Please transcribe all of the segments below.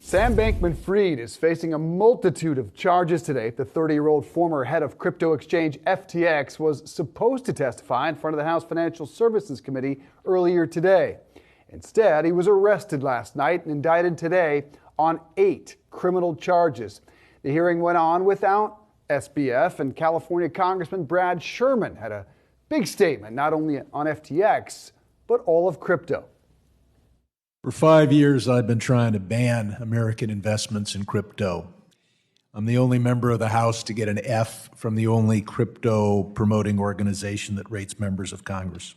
Sam Bankman-Fried is facing a multitude of charges today. The 30-year-old former head of crypto exchange FTX was supposed to testify in front of the House Financial Services Committee earlier today. Instead, he was arrested last night and indicted today on 8 criminal charges. The hearing went on without SBF, and California Congressman Brad Sherman had a big statement, not only on FTX, but all of crypto. For 5 years, I've been trying to ban American investments in crypto. I'm the only member of the House to get an F from the only crypto promoting organization that rates members of Congress.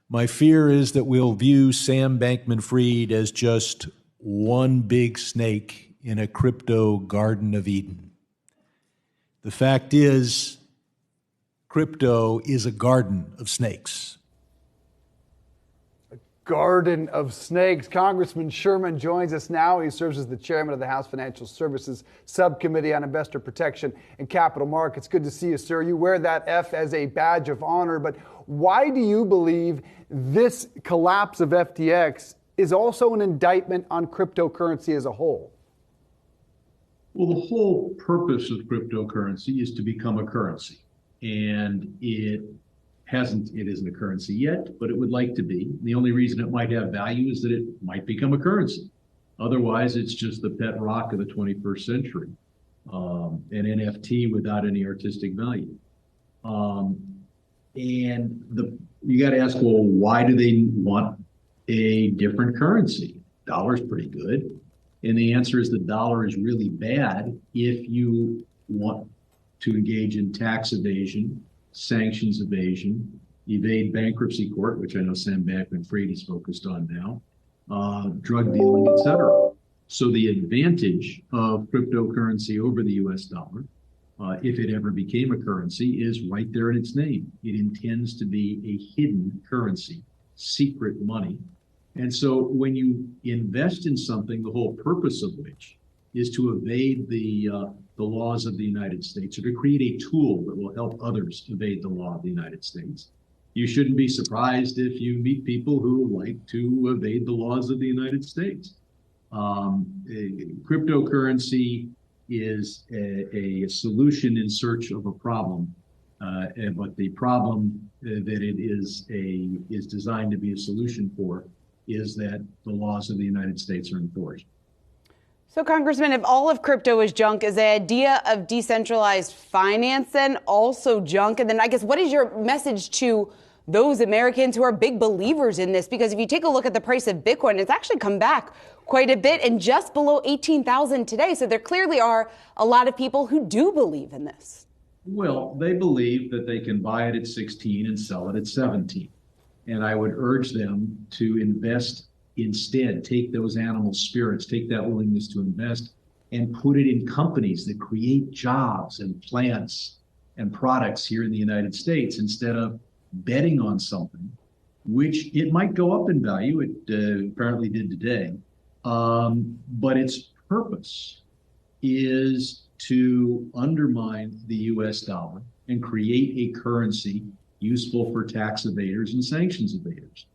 My fear is that we'll view Sam Bankman-Fried as just one big snake in a crypto Garden of Eden. The fact is, crypto is a garden of snakes. Garden of Snakes. Congressman Sherman joins us now. He serves as the chairman of the House Financial Services Subcommittee on Investor Protection and Capital Markets. Good to see you, sir. You wear that F as a badge of honor, but why do you believe this collapse of FTX is also an indictment on cryptocurrency as a whole? Well, the whole purpose of cryptocurrency is to become a currency, and it isn't a currency yet, but it would like to be. The only reason it might have value is that it might become a currency. Otherwise, it's just the pet rock of the 21st century, an NFT without any artistic value. You got to ask, well, why do they want a different currency? Dollar's pretty good. And the answer is the dollar is really bad if you want to engage in tax evasion, sanctions evasion, evade bankruptcy court, which I know Sam Bankman-Fried is focused on now, drug dealing, etc. So the advantage of cryptocurrency over the US dollar, if it ever became a currency, is right there in its name. It intends to be a hidden currency, secret money. And so when you invest in something, the whole purpose of which is to evade the laws of the United States, or to create a tool that will help others evade the law of the United States. You shouldn't be surprised if you meet people who like to evade the laws of the United States. Cryptocurrency is a solution in search of a problem, but the problem that it is designed to be a solution for is that the laws of the United States are enforced. So, Congressman, if all of crypto is junk, is the idea of decentralized finance then also junk? And then I guess what is your message to those Americans who are big believers in this? Because if you take a look at the price of Bitcoin, it's actually come back quite a bit and just below 18,000 today. So there clearly are a lot of people who do believe in this. Well, they believe that they can buy it at 16 and sell it at 17. And I would urge them to invest instead. Take those animal spirits, take that willingness to invest, and put it in companies that create jobs and plants and products here in the United States, instead of betting on something which it might go up in value. It apparently did today. But its purpose is to undermine the US dollar and create a currency useful for tax evaders and sanctions evaders.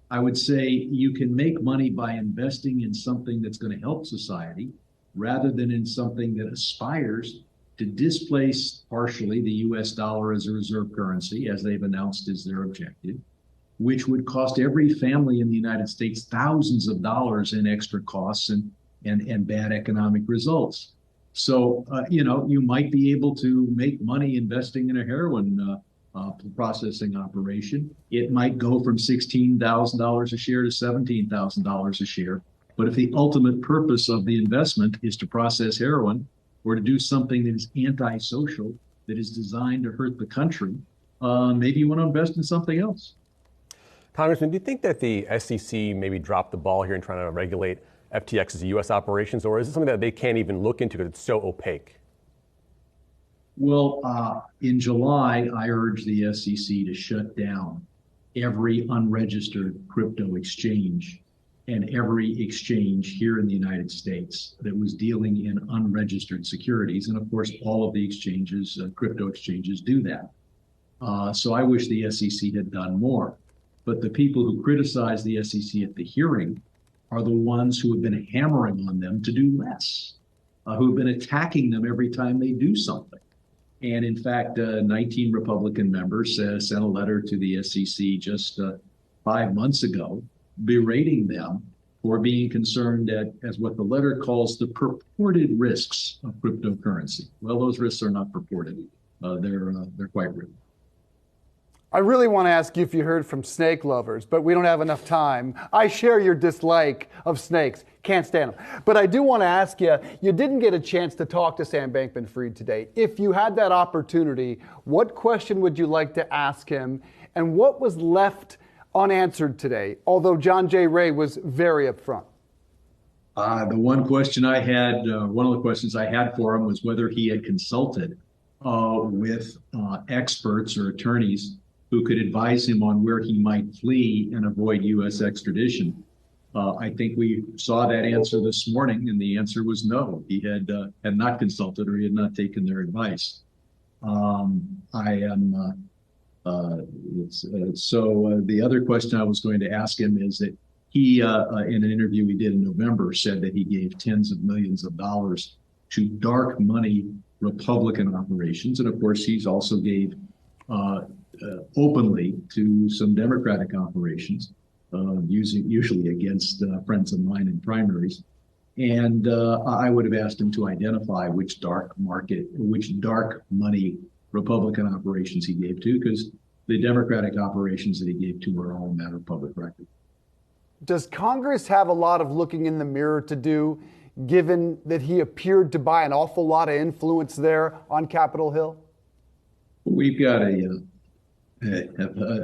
I would say you can make money by investing in something that's going to help society rather than in something that aspires to displace partially the US dollar as a reserve currency, as they've announced is their objective, which would cost every family in the United States thousands of dollars in extra costs and bad economic results. So, you might be able to make money investing in a heroin processing operation. It might go from $16,000 a share to $17,000 a share. But if the ultimate purpose of the investment is to process heroin or to do something that is antisocial, that is designed to hurt the country, maybe you want to invest in something else. Congressman, do you think that the SEC maybe dropped the ball here in trying to regulate FTX's U.S. operations, or is it something that they can't even look into because it's so opaque? Well, in July, I urged the SEC to shut down every unregistered crypto exchange and every exchange here in the United States that was dealing in unregistered securities. And of course, all of the exchanges, crypto exchanges, do that. So I wish the SEC had done more. But the people who criticized the SEC at the hearing are the ones who have been hammering on them to do less, who have been attacking them every time they do something. And in fact, 19 Republican members sent a letter to the SEC just 5 months ago, berating them for being concerned as what the letter calls the purported risks of cryptocurrency. Well, those risks are not purported. They're quite real. I really want to ask you if you heard from snake lovers, but we don't have enough time. I share your dislike of snakes. Can't stand them. But I do want to ask you, you didn't get a chance to talk to Sam Bankman-Fried today. If you had that opportunity, what question would you like to ask him? And what was left unanswered today, although John J. Ray was very upfront? The one question I had, one of the questions I had for him was whether he had consulted with experts or attorneys who could advise him on where he might flee and avoid U.S. extradition. I think we saw that answer this morning, and the answer was no. He had not consulted, or he had not taken their advice. So the other question I was going to ask him is that he, in an interview we did in November, said that he gave tens of millions of dollars to dark money Republican operations, and of course he's also gave openly to some Democratic operations, usually against friends of mine in primaries. And I would have asked him to identify which dark money Republican operations he gave to, because the Democratic operations that he gave to are all a matter of public record. Does Congress have a lot of looking in the mirror to do, given that he appeared to buy an awful lot of influence there on Capitol Hill? We've got a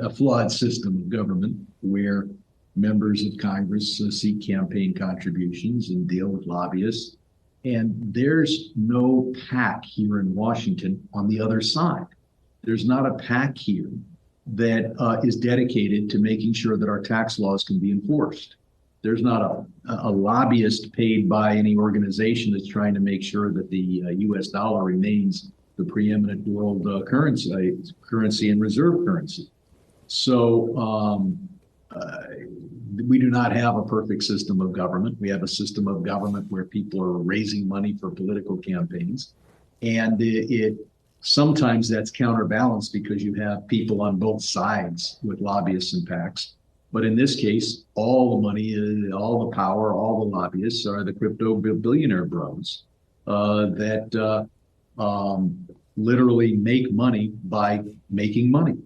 flawed system of government where members of Congress seek campaign contributions and deal with lobbyists. And there's no PAC here in Washington on the other side. There's not a PAC here that is dedicated to making sure that our tax laws can be enforced. There's not a lobbyist paid by any organization that's trying to make sure that the U.S. dollar remains the preeminent world currency and reserve currency. So we do not have a perfect system of government. We have a system of government where people are raising money for political campaigns. And sometimes that's counterbalanced because you have people on both sides with lobbyists and PACs. But in this case, all the money, all the power, all the lobbyists are the crypto billionaire bros that literally make money by making money.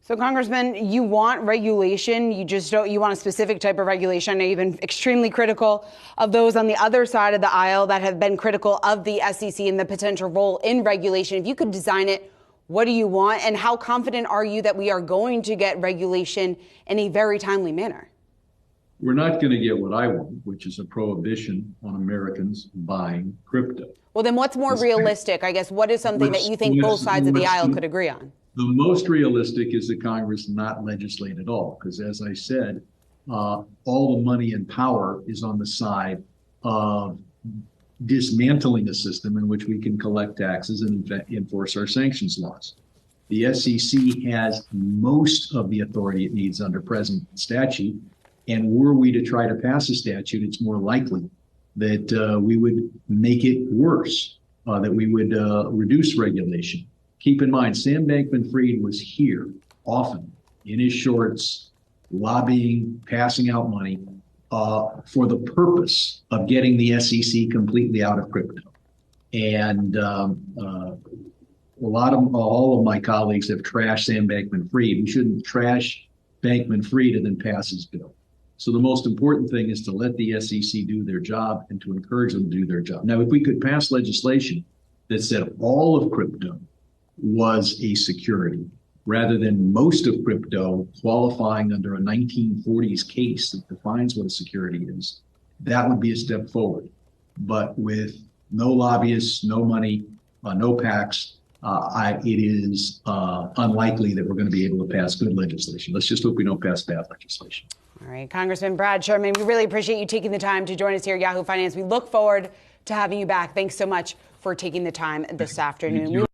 So, Congressman, you want regulation. You just don't. You want a specific type of regulation. I know you've been extremely critical of those on the other side of the aisle that have been critical of the SEC and the potential role in regulation. If you could design it, what do you want? And how confident are you that we are going to get regulation in a very timely manner? We're not going to get what I want, which is a prohibition on Americans buying crypto. Well, then what's more realistic? I guess what is something that you think both sides of the aisle could agree on? The most realistic is that Congress not legislate at all, because as I said, all the money and power is on the side of dismantling a system in which we can collect taxes and enforce our sanctions laws. The SEC has most of the authority it needs under present statute. And were we to try to pass a statute, it's more likely that we would make it worse, that we would reduce regulation. Keep in mind, Sam Bankman-Fried was here often in his shorts, lobbying, passing out money for the purpose of getting the SEC completely out of crypto. And all of my colleagues have trashed Sam Bankman-Fried. We shouldn't trash Bankman-Fried and then pass his bill. So the most important thing is to let the SEC do their job and to encourage them to do their job. Now, if we could pass legislation that said all of crypto was a security, rather than most of crypto qualifying under a 1940s case that defines what a security is, that would be a step forward. But with no lobbyists, no money, no PACs, it is unlikely that we're going to be able to pass good legislation. Let's just hope we don't pass bad legislation. All right, Congressman Brad Sherman, we really appreciate you taking the time to join us here at Yahoo Finance. We look forward to having you back. Thanks so much for taking the time this afternoon.